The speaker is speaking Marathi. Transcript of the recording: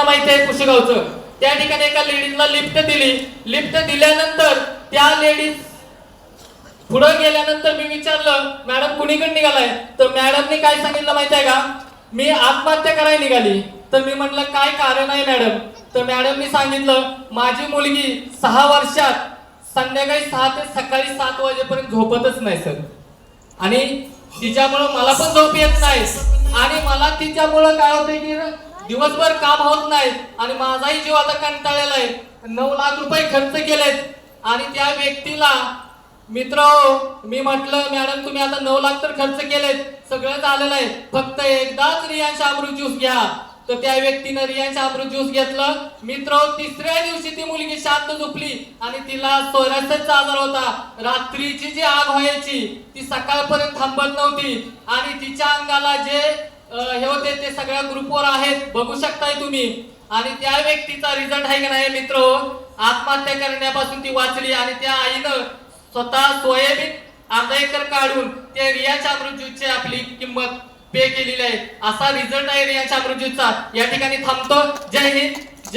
माहिती आहे कुशेगावचं, त्या ठिकाणी एका लेडीजला लिफ्ट दिली. लिफ्ट दिल्यानंतर त्या लेडीज पुढे गेल्यानंतर मी विचारलं, मॅडम कुणीकडे निघालाय? तर मॅडमने काय सांगितलं माहिती आहे का? मी आत्महत्या करायला निघाली. तर मी म्हटलं काय कारण आहे मॅडम? तर मॅडमनी सांगितलं, माझी मुलगी 6 वर्षात संध्याकाळी 6 ते सकाळी 7 वाजेपर्यंत झोपतच नाही सर, आणि तिच्यामुळे मला पण झोप येत नाही, आणि मला तिच्यामुळे काय होतंय की दिवसभर काम होत नाही, आणि माझाही जीव आता कंटाळलेला आहे. 9 लाख रुपये खर्च केलेत, आणि त्या व्यक्तीला मित्र मी म्हटलं मॅडम तुम्ही आता 9 लाख तर खर्च केलेत, सगळं झालेलं आहे, फक्त एकदाच रियांश अमृत ज्यूस घ्या. तर त्या व्यक्तीनं रियांश अमृत ज्यूस घेतलं. मित्र तिसऱ्या दिवशी ती मुलगी शांत झोपली, आणि तिला सोरासचा आजार होता. रात्रीची जी आग व्हायची ती सकाळपर्यंत थांबत नव्हती, आणि तिच्या अंगाला जे हे होते ते सगळ्या ग्रुपवर आहेत, बघू शकताय तुम्ही. आणि त्या व्यक्तीचा रिझल्ट आहे की नाही मित्र, आत्महत्या करण्यापासून ती वाचली, आणि त्या आईनं स्वतः सोयाबीन अर्धा एकर काढून ते रियांश अमृत ज्यूसची आपली किंमत पे केलेली आहे. असा रिझल्ट आहे रियांश अमृत ज्यूसचा. या ठिकाणी थांबतो. जय हिंद.